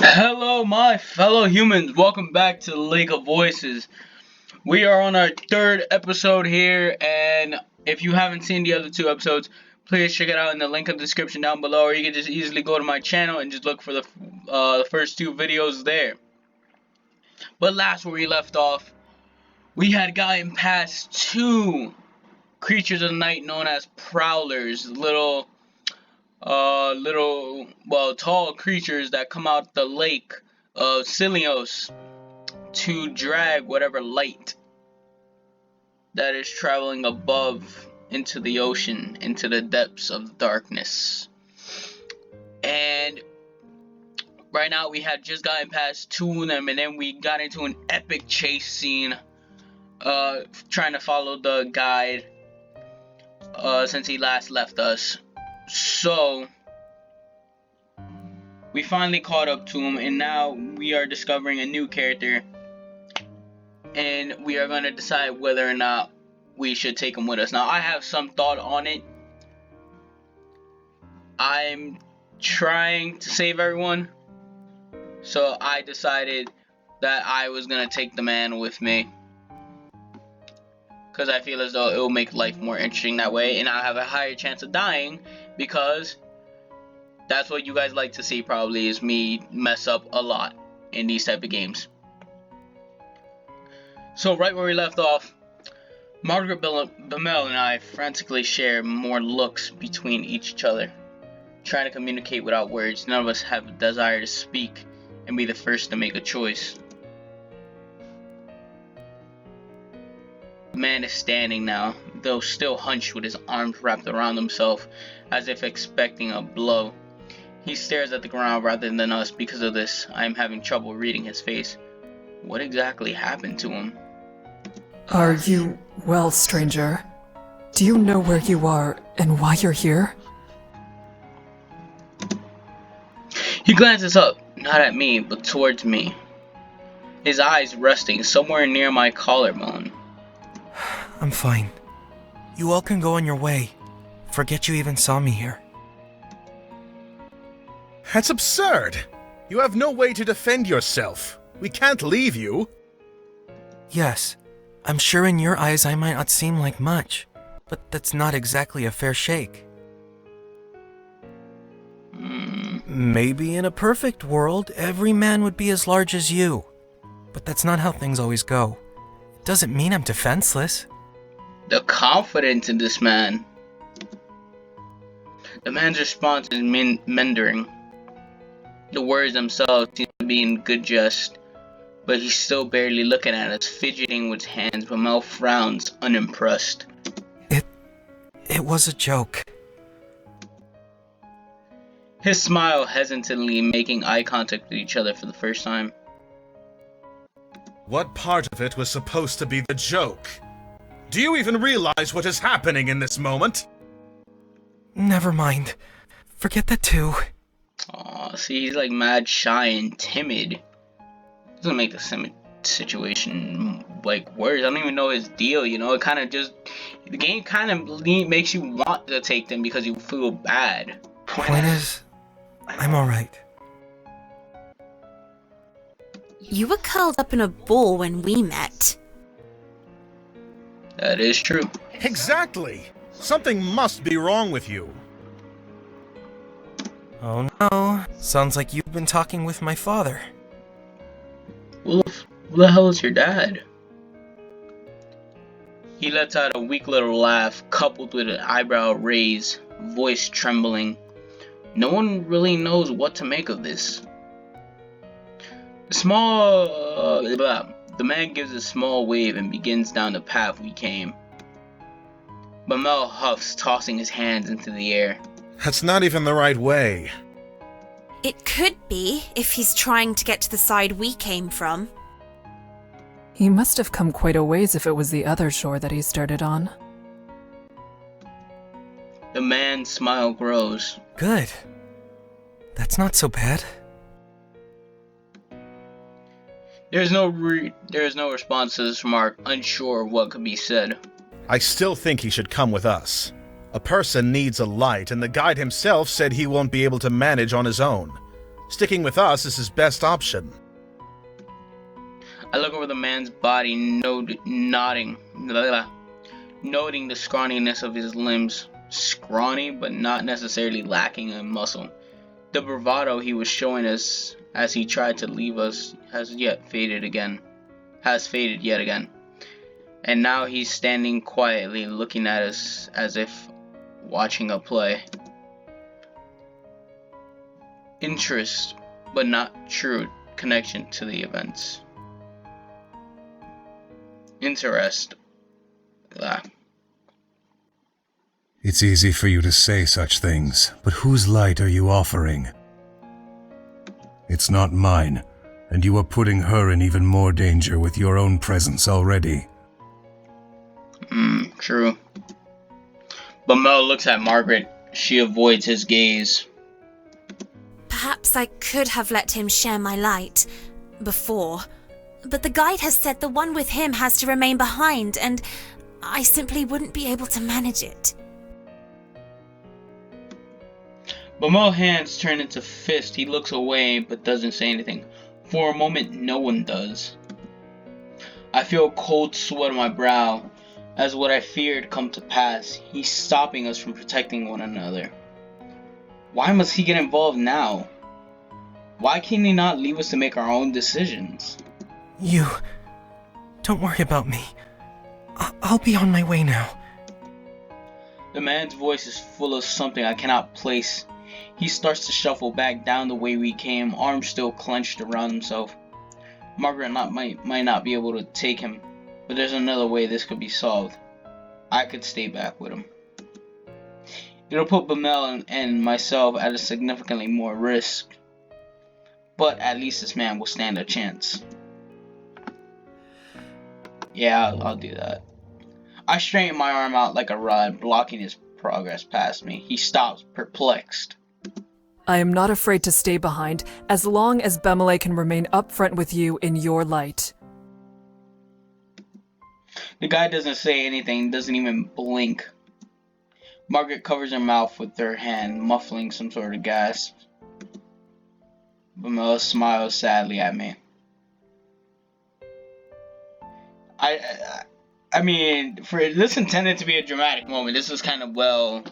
Hello, my fellow humans. Welcome back to the Lake of Voices. We are on our third episode here, and if you haven't seen the other two episodes, please check it out in the link in the description down below, or you can just easily go to my channel and just look for the first two videos there. But last where we left off, we had gotten past two creatures of the night known as prowlers, tall creatures that come out the lake of Silios to drag whatever light that is traveling above into the ocean, into the depths of darkness. And right now we had just gotten past two of them, and then we got into an epic chase scene, trying to follow the guide, since he last left us. So we finally caught up to him, and now we are discovering a new character, and we are going to decide whether or not we should take him with us. Now, I have some thought on it. I'm trying to save everyone, so I decided that I was going to take the man with me, because I feel as though it will make life more interesting that way, and I'll have a higher chance of dying, because that's what you guys like to see, probably, is me mess up a lot in these type of games. So right where we left off, Margaret Bamel and I frantically share more looks between each other, trying to communicate without words. None of us have a desire to speak and be the first to make a choice. The man is standing now, though still hunched with his arms wrapped around himself, as if expecting a blow. He stares at the ground rather than us. Because of this, I am having trouble reading his face. What exactly happened to him? Are you well, stranger? Do you know where you are and why you're here? He glances up, not at me, but towards me, his eyes resting somewhere near my collarbone. I'm fine. You all can go on your way. Forget you even saw me here. That's absurd! You have no way to defend yourself. We can't leave you. Yes, I'm sure in your eyes I might not seem like much, but that's not exactly a fair shake. Maybe in a perfect world, every man would be as large as you. But that's not how things always go. It doesn't mean I'm defenseless. The confidence in this man. The man's response is meandering. The words themselves seem to be in good jest, but he's still barely looking at us, fidgeting with his hands. Mel frowns, unimpressed. It was a joke. His smile hesitantly, making eye contact with each other for the first time. What part of it was supposed to be the joke? Do you even realize what is happening in this moment? Never mind. Forget that too. Aw, see, he's like mad shy and timid. Doesn't make the situation like worse. I don't even know his deal, you know? It kind of just... The game kind of makes you want to take them because you feel bad. Point is, I'm alright. You were curled up in a ball when we met. That is true. Exactly! Something must be wrong with you. Oh no, sounds like you've been talking with my father. Who the hell is your dad? He lets out a weak little laugh, coupled with an eyebrow raise, voice trembling. No one really knows what to make of this. The man gives a small wave and begins down the path we came. Bamel huffs, tossing his hands into the air. That's not even the right way. It could be, if he's trying to get to the side we came from. He must have come quite a ways if it was the other shore that he started on. The man's smile grows. Good. That's not so bad. There is no response to this remark, unsure of what could be said. I still think he should come with us. A person needs a light, and the guide himself said he won't be able to manage on his own. Sticking with us is his best option. I look over the man's body, noting the scrawniness of his limbs. Scrawny, but not necessarily lacking in muscle. The bravado he was showing us as he tried to leave us has faded yet again. And now he's standing quietly looking at us as if watching a play. Interest, but not true connection to the events. Interest. It's easy for you to say such things, but whose light are you offering? It's not mine, and you are putting her in even more danger with your own presence already. True. But Mel looks at Margaret. She avoids his gaze. Perhaps I could have let him share my light before, but the guide has said the one with him has to remain behind, and I simply wouldn't be able to manage it. But Mel's hands turn into fists. He looks away but doesn't say anything. For a moment, no one does. I feel a cold sweat on my brow as what I feared come to pass. He's stopping us from protecting one another. Why must he get involved now? Why can he not leave us to make our own decisions? You... Don't worry about me. I'll be on my way now. The man's voice is full of something I cannot place. He starts to shuffle back down the way we came, arms still clenched around himself. Margaret might not be able to take him, but there's another way this could be solved. I could stay back with him. It'll put Bamel and myself at a significantly more risk, but at least this man will stand a chance. Yeah, I'll do that. I straighten my arm out like a rod, blocking his progress past me. He stops, perplexed. I am not afraid to stay behind, as long as Bemele can remain up front with you in your light. The guy doesn't say anything, doesn't even blink. Margaret covers her mouth with her hand, muffling some sort of gasp. Bamel smiles sadly at me. I mean, for this intended to be a dramatic moment, this was kind of well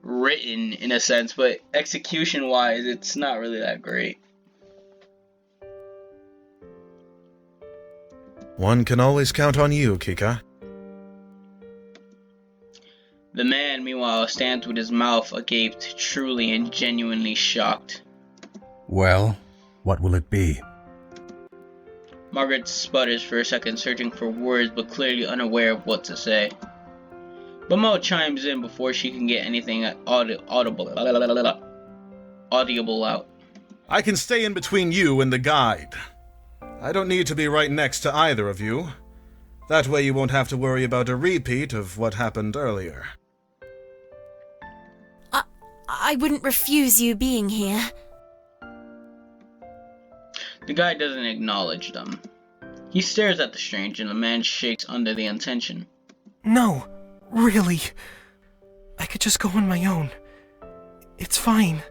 written in a sense, but execution wise, it's not really that great. One can always count on you, Kika. The man, meanwhile, stands with his mouth agape, truly and genuinely shocked. Well, what will it be? Margaret sputters for a second, searching for words, but clearly unaware of what to say. Bamel chimes in before she can get anything audible out. I can stay in between you and the guide. I don't need to be right next to either of you. That way you won't have to worry about a repeat of what happened earlier. I wouldn't refuse you being here. The guy doesn't acknowledge them. He stares at the stranger and the man shakes under the intention. No, really. I could just go on my own. It's fine.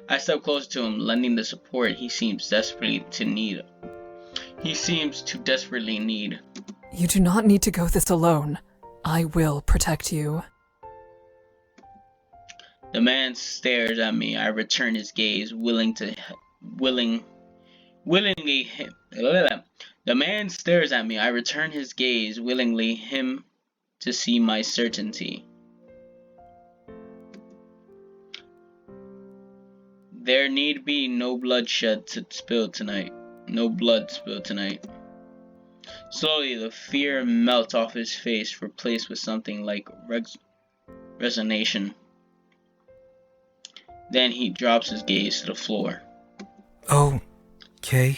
I step closer to him, lending the support he seems to desperately need. You do not need to go this alone. I will protect you. The man stares at me. I return his gaze, willingly. The man stares at me. I return his gaze, willingly him to see my certainty. There need be no bloodshed spilled tonight. No blood spilled tonight. Slowly, the fear melts off his face, replaced with something like resignation. Then he drops his gaze to the floor. Okay.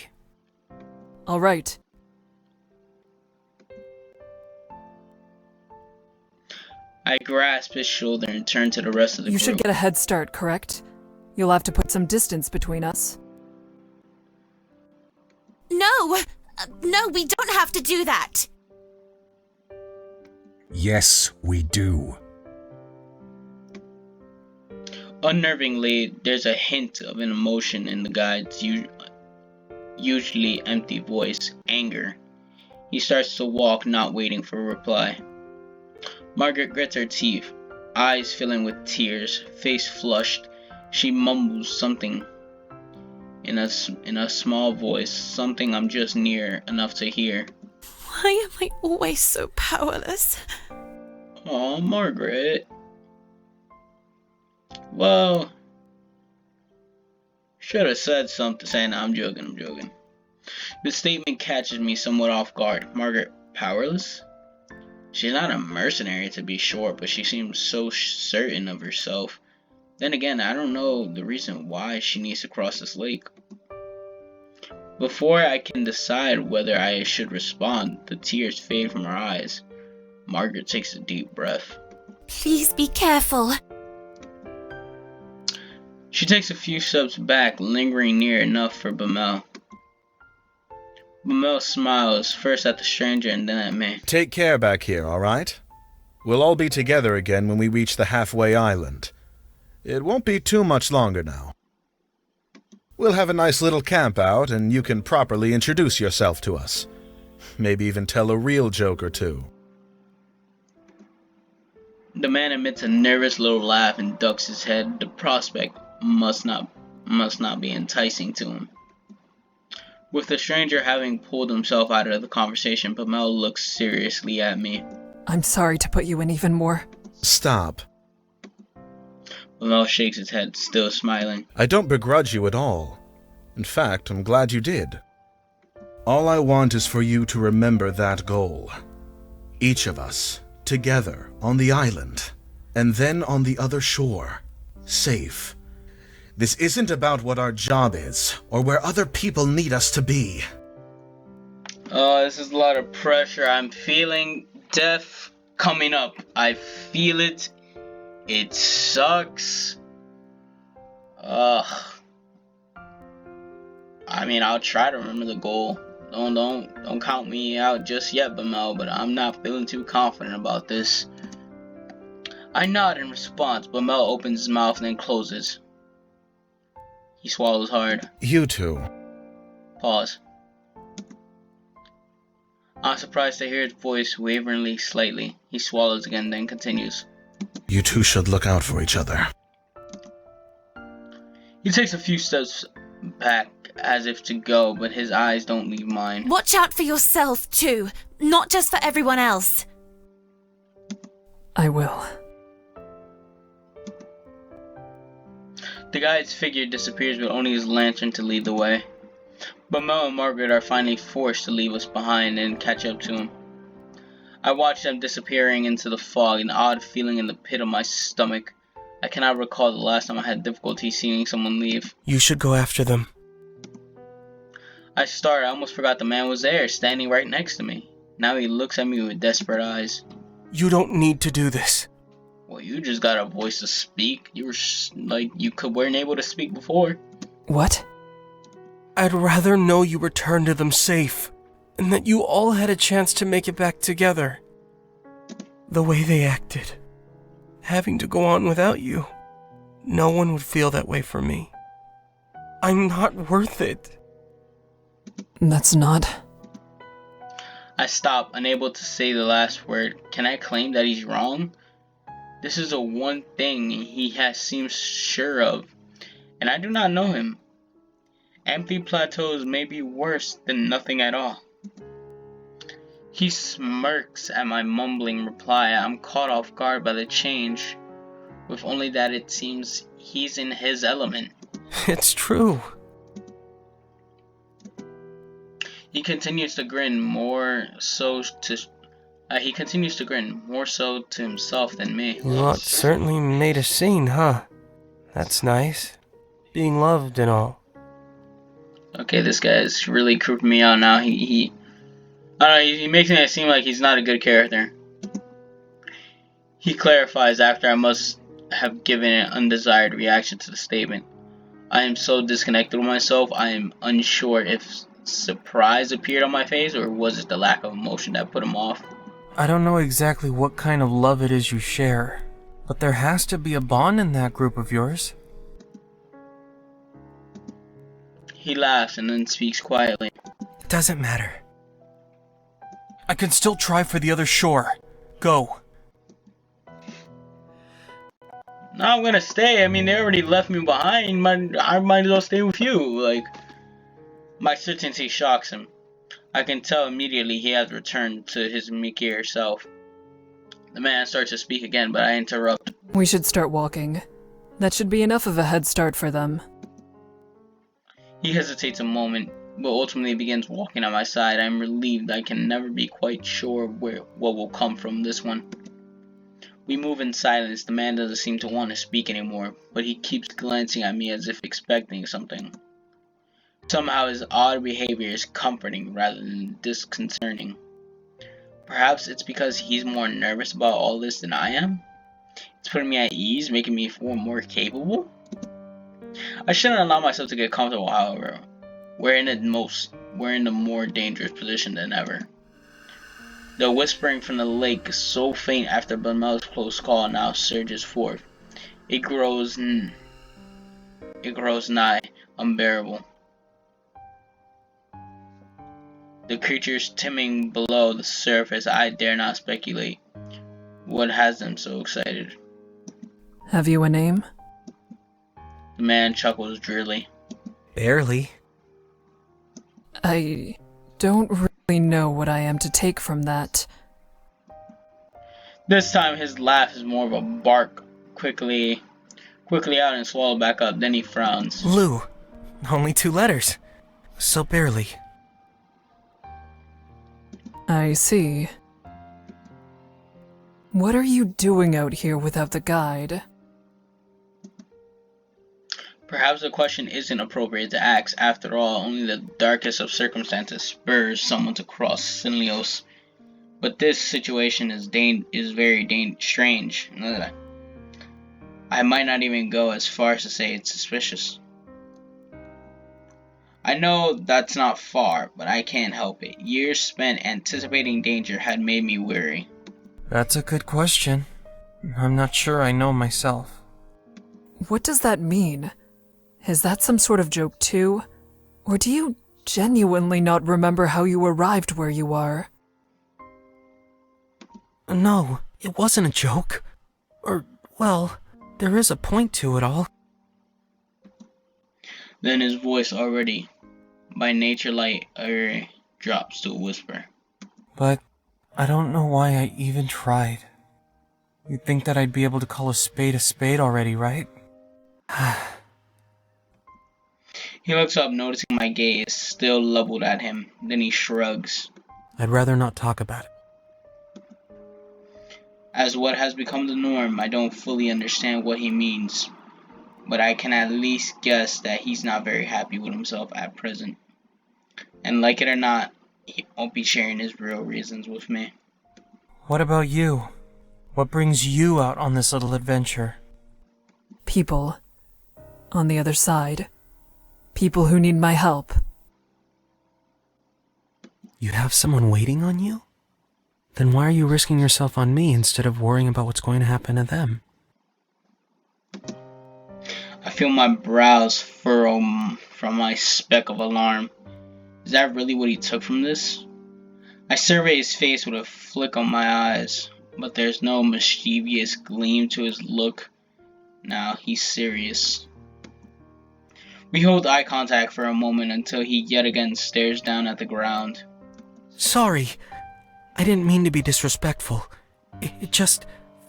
All right. I grasp his shoulder and turn to the rest of the group. You should get a head start, correct? You'll have to put some distance between us. No, we don't have to do that. Yes, we do. Unnervingly, there's a hint of an emotion in the guide's usually empty voice, anger. He starts to walk, not waiting for a reply. Margaret grits her teeth, eyes filling with tears, face flushed. She mumbles something in a small voice, something I'm just near enough to hear. Why am I always so powerless? Oh, Margaret. Well, should have said something saying, "No, I'm joking. The statement catches me somewhat off guard. Margaret, powerless? She's not a mercenary to be sure, but she seems so certain of herself. Then again, I don't know the reason why she needs to cross this lake. Before I can decide whether I should respond, the tears fade from her eyes. Margaret takes a deep breath. Please be careful. She takes a few steps back, lingering near enough for Bamel. Bamel smiles, first at the stranger and then at me. Take care back here, alright? We'll all be together again when we reach the halfway island. It won't be too much longer now. We'll have a nice little camp out, and you can properly introduce yourself to us. Maybe even tell a real joke or two. The man emits a nervous little laugh and ducks his head. The prospect must not be enticing to him. With the stranger having pulled himself out of the conversation, Bamel looks seriously at me. I'm sorry to put you in even more. Stop. Bamel shakes his head, still smiling. I don't begrudge you at all. In fact, I'm glad you did. All I want is for you to remember that goal. Each of us, together, on the island, and then on the other shore, safe. This isn't about what our job is, or where other people need us to be. Oh, this is a lot of pressure. I'm feeling death coming up. I feel it. It sucks. I mean, I'll try to remember the goal. Don't count me out just yet, Bamel, but I'm not feeling too confident about this. I nod in response. Bamel opens his mouth and then closes. He swallows hard. You too. Pause. I'm surprised to hear his voice waveringly slightly. He swallows again, then continues. You two should look out for each other. He takes a few steps back as if to go, but his eyes don't leave mine. Watch out for yourself, too. Not just for everyone else. I will. The guide's figure disappears with only his lantern to lead the way. Bamel and Margaret are finally forced to leave us behind and catch up to him. I watch them disappearing into the fog, an odd feeling in the pit of my stomach. I cannot recall the last time I had difficulty seeing someone leave. You should go after them. I almost forgot the man was there, standing right next to me. Now he looks at me with desperate eyes. You don't need to do this. Well, you just got a voice to speak. You were weren't able to speak before. What? I'd rather know you returned to them safe, and that you all had a chance to make it back together. The way they acted, having to go on without you, no one would feel that way for me. I'm not worth it. That's not... I stop, unable to say the last word. Can I claim that he's wrong? This is the one thing he has seemed sure of, and I do not know him. Empty plateaus may be worse than nothing at all. He smirks at my mumbling reply. I'm caught off guard by the change, with only that it seems he's in his element. It's true. He continues to grin more so to himself than me. Well, it certainly made a scene, huh? That's nice. Being loved and all. Okay, this guy's really creeping me out now. He makes it seem like he's not a good character. He clarifies after I must have given an undesired reaction to the statement. I am so disconnected with myself, I am unsure if surprise appeared on my face or was it the lack of emotion that put him off. I don't know exactly what kind of love it is you share, but there has to be a bond in that group of yours. He laughs and then speaks quietly. It doesn't matter. I can still try for the other shore. Go. No, I'm gonna stay. I mean, they already left me behind. I might as well stay with you. Like, my certainty shocks him. I can tell immediately he has returned to his meeker self. The man starts to speak again, but I interrupt. We should start walking. That should be enough of a head start for them. He hesitates a moment, but ultimately begins walking at my side. I'm relieved. I can never be quite sure what will come from this one. We move in silence. The man doesn't seem to want to speak anymore, but he keeps glancing at me as if expecting something. Somehow his odd behavior is comforting rather than disconcerting. Perhaps it's because he's more nervous about all this than I am. It's putting me at ease, making me feel more capable. I shouldn't allow myself to get comfortable, however. We're in the more dangerous position than ever. The whispering from the lake, so faint after Blamel's close call, now surges forth. It grows nigh unbearable. The creatures teeming below the surface, I dare not speculate. What has them so excited? Have you a name? The man chuckles drearily. Barely. I don't really know what I am to take from that. This time his laugh is more of a bark, quickly out and swallow back up. Then he frowns. Lou. Only 2 letters. So barely. I see. What are you doing out here without the guide? Perhaps the question isn't appropriate to ask. After all, only the darkest of circumstances spurs someone to cross Sinlios. But this situation is very strange. I might not even go as far as to say it's suspicious. I know that's not far, but I can't help it. Years spent anticipating danger had made me weary. That's a good question. I'm not sure I know myself. What does that mean? Is that some sort of joke too? Or do you genuinely not remember how you arrived where you are? No, it wasn't a joke. Or, well, there is a point to it all. Then his voice, already by nature light, drops to a whisper. But I don't know why I even tried. You'd think that I'd be able to call a spade already, right? He looks up, noticing my gaze still leveled at him. Then he shrugs. I'd rather not talk about it. As what has become the norm, I don't fully understand what he means. But I can at least guess that he's not very happy with himself at present. And like it or not, he won't be sharing his real reasons with me. What about you? What brings you out on this little adventure? People. On the other side. People who need my help. You'd have someone waiting on you? Then why are you risking yourself on me instead of worrying about what's going to happen to them? I feel my brows furrow from my speck of alarm. Is that really what he took from this? I survey his face with a flick of my eyes, but there's no mischievous gleam to his look. Now he's serious. We hold eye contact for a moment until he yet again stares down at the ground. Sorry. I didn't mean to be disrespectful. It just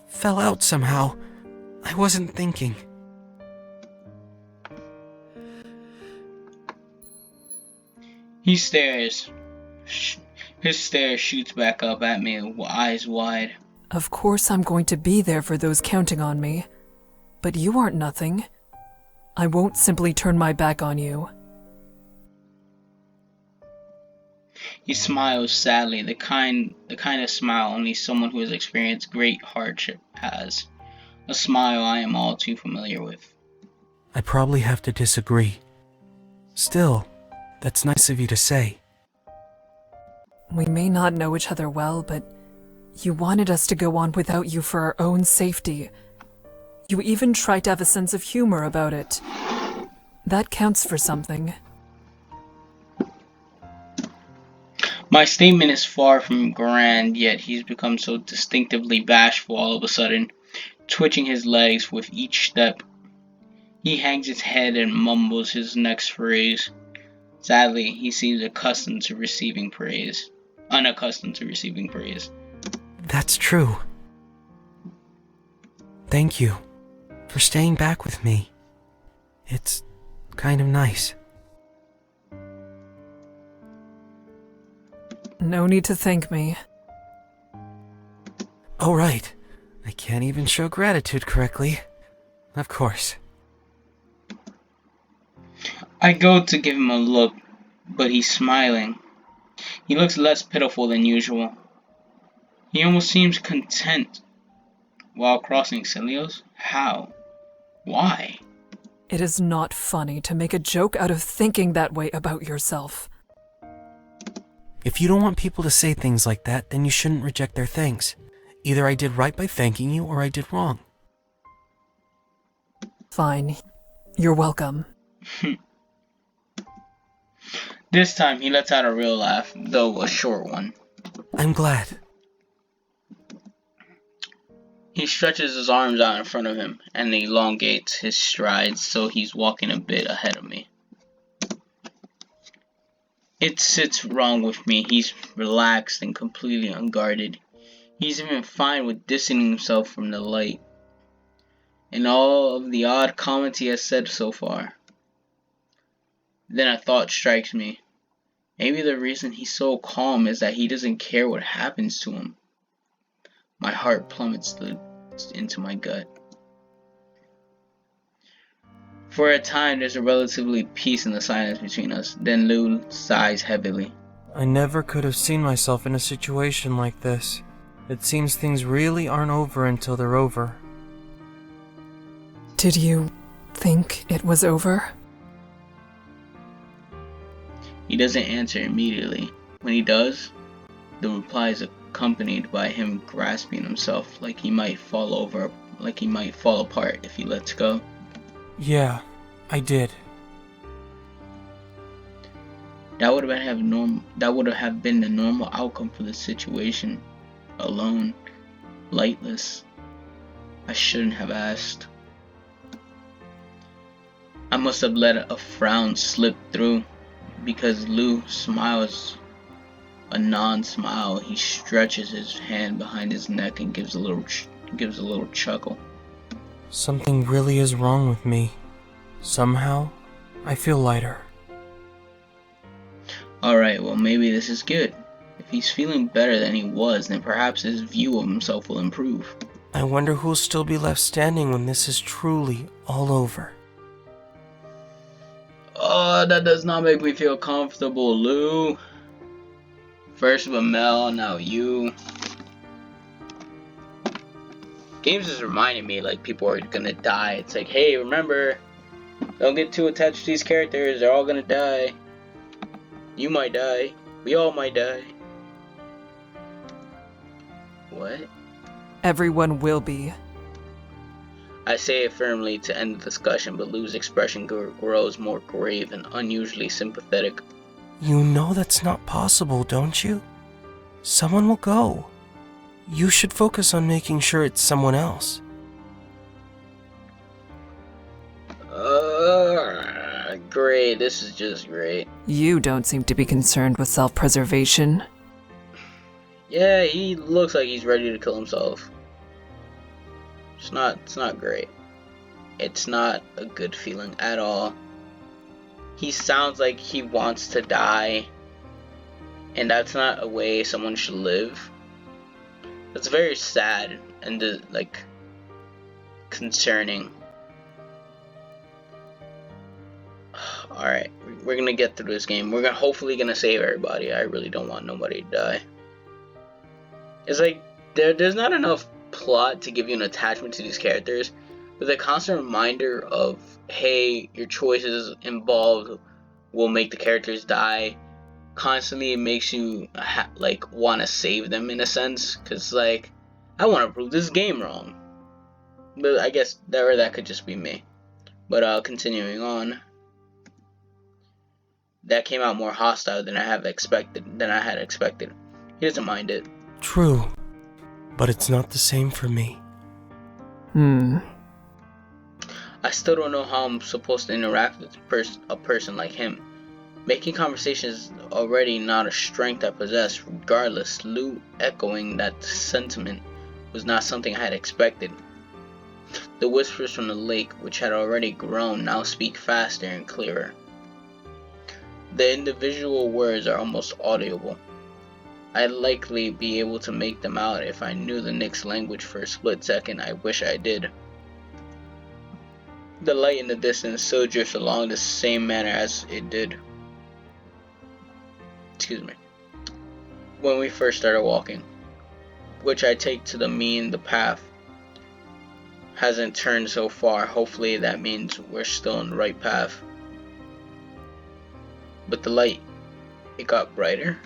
fell out somehow. I wasn't thinking. He stares. His stare shoots back up at me, eyes wide. Of course I'm going to be there for those counting on me. But you aren't nothing. I won't simply turn my back on you. He smiles sadly, the kind of smile only someone who has experienced great hardship has. A smile I am all too familiar with. I probably have to disagree. Still, that's nice of you to say. We may not know each other well, but You wanted us to go on without you for our own safety. You even tried to have a sense of humor about it. That counts for something. My statement is far from grand, yet he's become so distinctively bashful all of a sudden, twitching his legs with each step. He hangs his head and mumbles his next phrase. Sadly, he seems unaccustomed to receiving praise. That's true. Thank you for staying back with me. It's kind of nice. No need to thank me. Oh, right. I can't even show gratitude correctly. Of course. I go to give him a look, but he's smiling. He looks less pitiful than usual. He almost seems content. While crossing Celios? How? Why? It is not funny to make a joke out of thinking that way about yourself. If you don't want people to say things like that, then you shouldn't reject their things. Either I did right by thanking you, or I did wrong. Fine. You're welcome. This time he lets out a real laugh, though a short one. I'm glad. He stretches his arms out in front of him and elongates his strides so he's walking a bit ahead of me. It sits wrong with me. He's relaxed and completely unguarded. He's even fine with distancing himself from the light and all of the odd comments he has said so far. Then a thought strikes me. Maybe the reason he's so calm is that he doesn't care what happens to him. My heart plummets into my gut. For a time, there's a relatively peace in the silence between us. Then Lou sighs heavily. I never could have seen myself in a situation like this. It seems things really aren't over until they're over. Did you think it was over? He doesn't answer immediately. When he does, the reply is accompanied by him grasping himself like he might fall apart if he lets go. Yeah, I did. That would have been the normal outcome for the situation. Alone, lightless. I shouldn't have asked. I must have let a frown slip through, because Lou smiles a non-smile. He stretches his hand behind his neck and gives a little chuckle. Something really is wrong with me. Somehow, I feel lighter. Alright, well maybe this is good. If he's feeling better than he was, then perhaps his view of himself will improve. I wonder who'll still be left standing when this is truly all over. Oh, that does not make me feel comfortable, Lou. First Mel, now you. Games is reminding me like people are gonna die. It's like, hey, remember, don't get too attached to these characters. They're all gonna die. You might die. We all might die. What? Everyone will be. I say it firmly to end the discussion, but Lou's expression grows more grave and unusually sympathetic. You know that's not possible, don't you? Someone will go. You should focus on making sure it's someone else. Great. This is just great. You don't seem to be concerned with self-preservation. Yeah, he looks like he's ready to kill himself. It's not great. It's not a good feeling at all. He sounds like he wants to die, and that's not a way someone should live. That's very sad and like concerning. Alright, we're gonna get through this game. We're hopefully gonna save everybody. I really don't want nobody to die. It's like there's not enough plot to give you an attachment to these characters, but the constant reminder of, hey, your choices involved will make the characters die, constantly it makes you like want to save them in a sense, because like I want to prove this game wrong. But I guess that could just be me. But continuing on, that came out more hostile than I had expected. He doesn't mind it. True, but it's not the same for me. I still don't know how I'm supposed to interact with a person like him. Making conversation is already not a strength I possess. Regardless, Lou echoing that sentiment was not something I had expected. The whispers from the lake, which had already grown, now speak faster and clearer. The individual words are almost audible. I'd likely be able to make them out if I knew the Nyx language for a split second. I wish I did. The light in the distance still drifts along the same manner as it did. When we first started walking, which I take to mean the path hasn't turned so far. Hopefully that means we're still on the right path. But the light, it got brighter.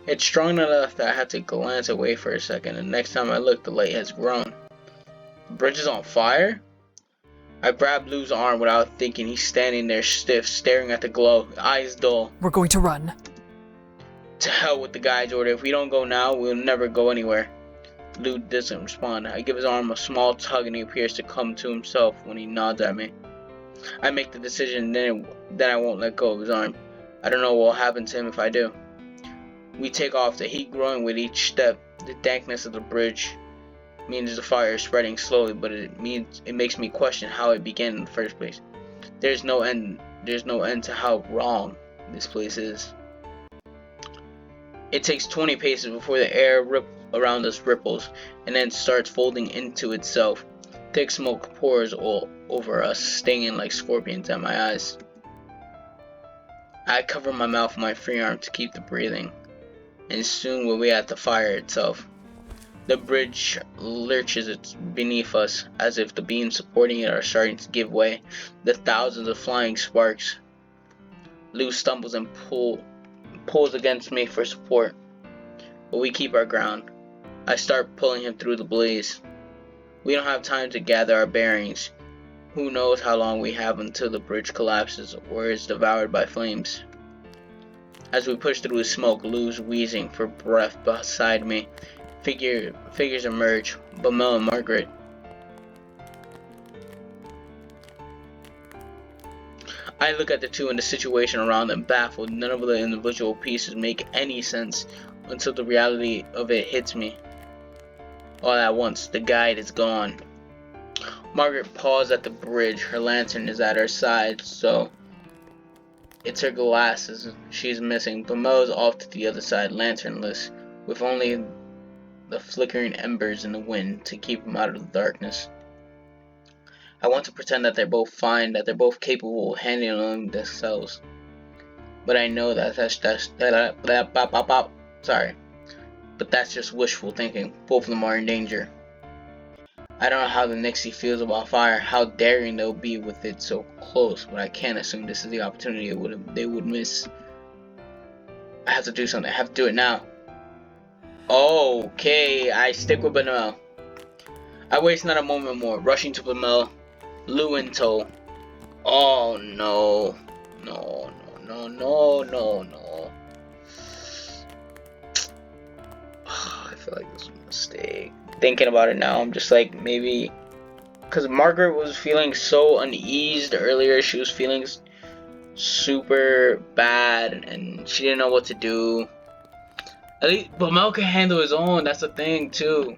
It's strong enough that I had to glance away for a second, and next time I look, the light has grown. The bridge is on fire? I grabbed Lou's arm without thinking. He's standing there stiff, staring at the glow, eyes dull. We're going to run. To hell with the guide's order. If we don't go now, we'll never go anywhere. Lou doesn't respond. I give his arm a small tug and he appears to come to himself when he nods at me. I make the decision, then I won't let go of his arm. I don't know what will happen to him if I do. We take off, the heat growing with each step. The dankness of the bridge means the fire is spreading slowly, but it makes me question how it began in the first place. There's no end to how wrong this place is. It takes 20 paces before the air around us ripples and then starts folding into itself. Thick smoke pours all over us, stinging like scorpions at my eyes. I cover my mouth with my free arm to keep the breathing, and soon we'll be at the fire itself. The bridge lurches beneath us, as if the beams supporting it are starting to give way. The thousands of flying sparks. Lou stumbles and pulls against me for support, but we keep our ground. I start pulling him through the blaze. We don't have time to gather our bearings. Who knows how long we have until the bridge collapses or is devoured by flames. As we push through the smoke, Lou's wheezing for breath beside me. Figures emerge, Bamel and Margaret. I look at the two and the situation around them, baffled. None of the individual pieces make any sense until the reality of it hits me. All at once, the guide is gone. Margaret paused at the bridge. Her lantern is at her side, so it's her glasses she's missing. Bamel is off to the other side, lanternless, with only the flickering embers in the wind to keep him out of the darkness. I want to pretend that they're both fine, that they're both capable of handling themselves. But I know that But that's just wishful thinking. Both of them are in danger. I don't know how the Nixie feels about fire, how daring they'll be with it so close, but I can't assume this is the opportunity they would miss. I have to do something. I have to do it now. Okay, I stick with Bamel. I waste not a moment more, rushing to Bamel, Lou in tow. Oh no. No. I feel like this was a mistake. Thinking about it now, I'm just like, maybe because Margaret was feeling so uneased earlier. She was feeling super bad and she didn't know what to do. At least Bamel can handle his own. That's the thing too.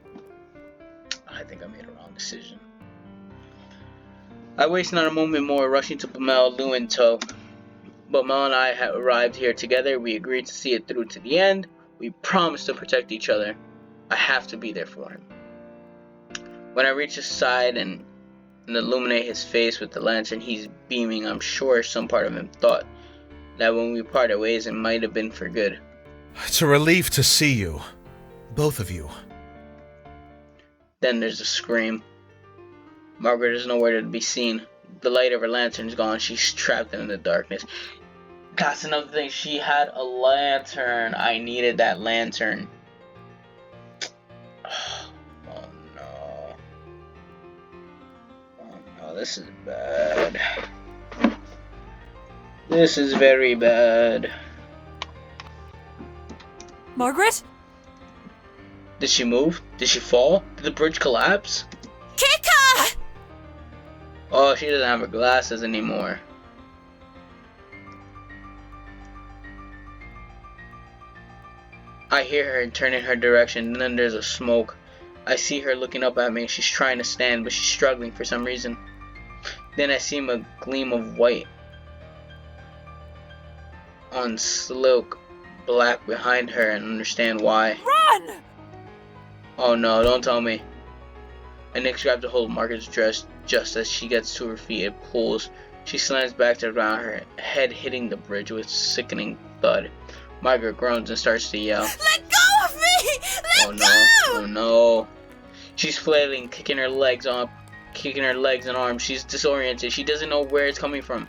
I think I made a wrong decision. I waste not a moment more, rushing to Bamel, Lou in tow. Bamel and I had arrived here together. We agreed to see it through to the end. We promised to protect each other. I have to be there for him. When I reach his side and illuminate his face with the lantern, he's beaming. I'm sure some part of him thought that when we parted ways, it might have been for good. It's a relief to see you. Both of you. Then there's a scream. Margaret is nowhere to be seen. The light of her lantern is gone. She's trapped in the darkness. That's another thing. She had a lantern. I needed that lantern. Oh no. Oh no, this is bad. This is very bad. Margaret? Did she move? Did she fall? Did the bridge collapse? Kika! Oh, she doesn't have her glasses anymore. I hear her and turn in her direction, and then there's a smoke. I see her looking up at me. She's trying to stand, but she's struggling for some reason. Then I see a gleam of white on silk black behind her and understand why. Run! Oh no, don't tell me. And Nick grabs a hold of Margaret's dress just as she gets to her feet and pulls. She slams back to the ground, her head hitting the bridge with sickening thud. Margaret groans and starts to yell. Let go of me! Let go! Oh no. She's flailing, kicking her legs and arms. She's disoriented. She doesn't know where it's coming from.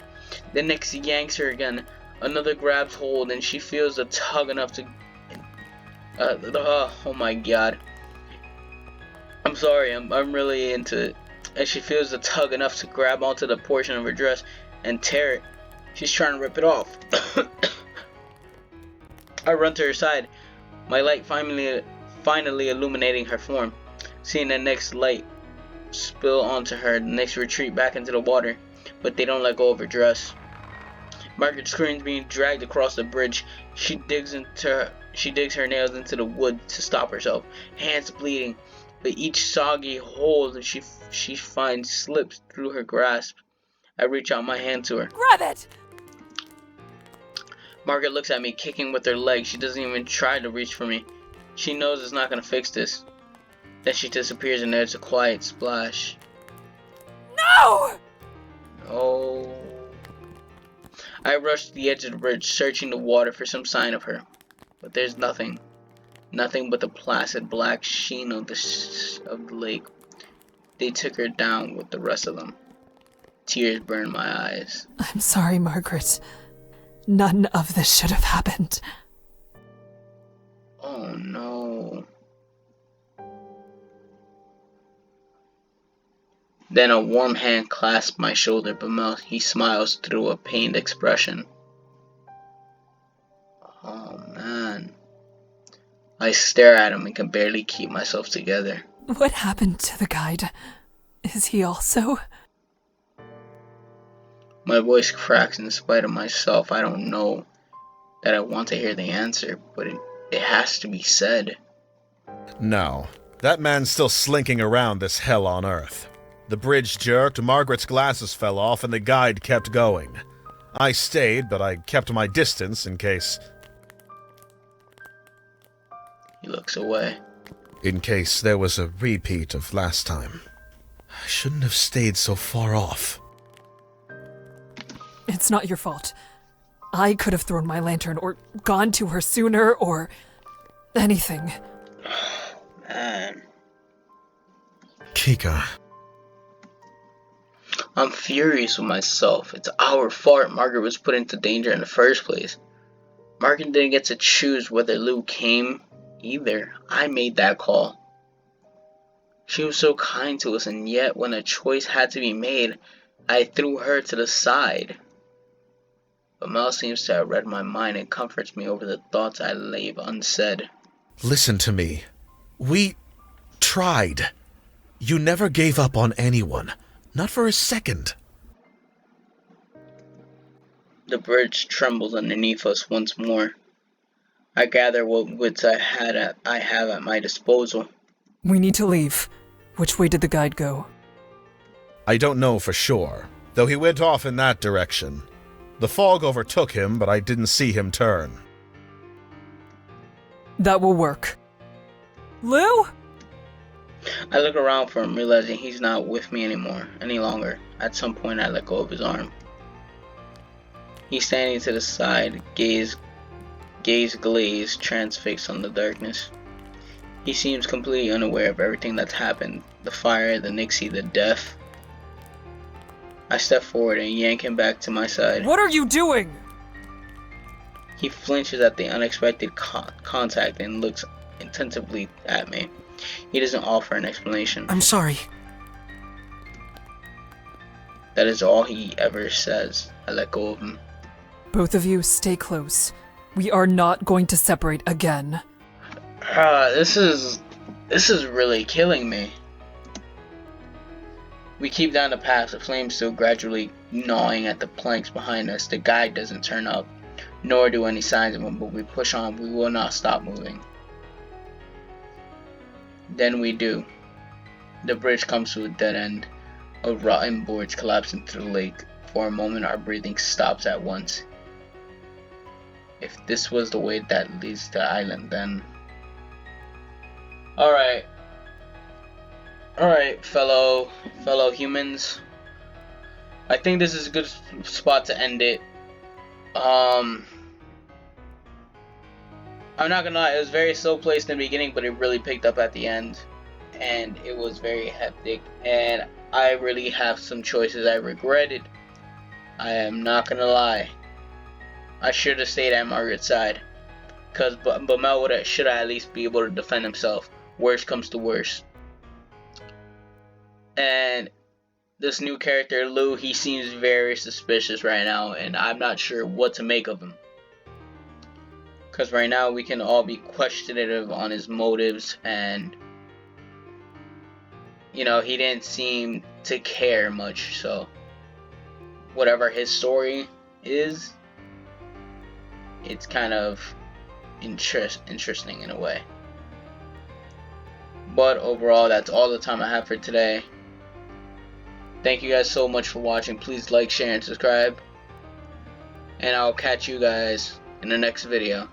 Then Nick yanks her again. Another grabs hold and she feels a tug enough to... oh my god. I'm sorry, I'm really into it. And she feels the tug enough to grab onto the portion of her dress and tear it. She's trying to rip it off. I run to her side, my light finally illuminating her form. Seeing the next light spill onto her, the next retreat back into the water, but they don't let go of her dress. Margaret screams, being dragged across the bridge. She digs her nails into the wood to stop herself, hands bleeding, but each soggy hole that she finds slips through her grasp. I reach out my hand to her. Grab it! Margaret looks at me, kicking with her legs. She doesn't even try to reach for me. She knows it's not gonna fix this. Then she disappears and there's a quiet splash. No! Oh. I rush to the edge of the bridge, searching the water for some sign of her. But there's nothing. Nothing but the placid black sheen of the lake. They took her down with the rest of them. Tears burn my eyes. I'm sorry, Margaret. None of this should have happened. Oh no. Then a warm hand clasps my shoulder, but he smiles through a pained expression. Oh man. I stare at him and can barely keep myself together. What happened to the guide? Is he also... My voice cracks in spite of myself. I don't know that I want to hear the answer, but it has to be said. No, that man's still slinking around this hell on earth. The bridge jerked, Margaret's glasses fell off, and the guide kept going. I stayed, but I kept my distance in case... He looks away. In case there was a repeat of last time. I shouldn't have stayed so far off. It's not your fault. I could have thrown my lantern or gone to her sooner or... anything. Man. Kika. I'm furious with myself. It's our fault Margaret was put into danger in the first place. Margaret didn't get to choose whether Lou came either. I made that call. She was so kind to us, and yet when a choice had to be made, I threw her to the side. But Mel seems to have read my mind and comforts me over the thoughts I leave unsaid. Listen to me. We tried. You never gave up on anyone. Not for a second. The bridge trembles underneath us once more. I gather what wits I have at my disposal. We need to leave. Which way did the guide go? I don't know for sure, though he went off in that direction. The fog overtook him, but I didn't see him turn. That will work. Lou? I look around for him, realizing he's not with me any longer. At some point, I let go of his arm. He's standing to the side, gaze glazed, transfixed on the darkness. He seems completely unaware of everything that's happened. The fire, the Nixie, the death. I step forward and yank him back to my side. What are you doing? He flinches at the unexpected contact and looks intensively at me. He doesn't offer an explanation. I'm sorry. That is all he ever says. I let go of him. Both of you stay close. We are not going to separate again. This is really killing me. We keep down the path, the flames still gradually gnawing at the planks behind us. The guide doesn't turn up, nor do any signs of him, but we push on. We will not stop moving. Then we do. The bridge comes to a dead end. A rotten boards collapse into the lake. For a moment, our breathing stops at once. If this was the way that leads to the island, then... Alright, fellow humans. I think this is a good spot to end it. I'm not gonna lie, it was very slow placed in the beginning, but it really picked up at the end. And it was very hectic. And I really have some choices I regretted. I am not gonna lie. I should have stayed at Margaret's side. Because Bamel should at least be able to defend himself. Worst comes to worst. And this new character, Lou, he seems very suspicious right now. And I'm not sure what to make of him. Because right now we can all be questionative on his motives. And, you know, he didn't seem to care much. So, whatever his story is, it's kind of interesting in a way. But overall, that's all the time I have for today. Thank you guys so much for watching. Please like, share, and subscribe. And I'll catch you guys in the next video.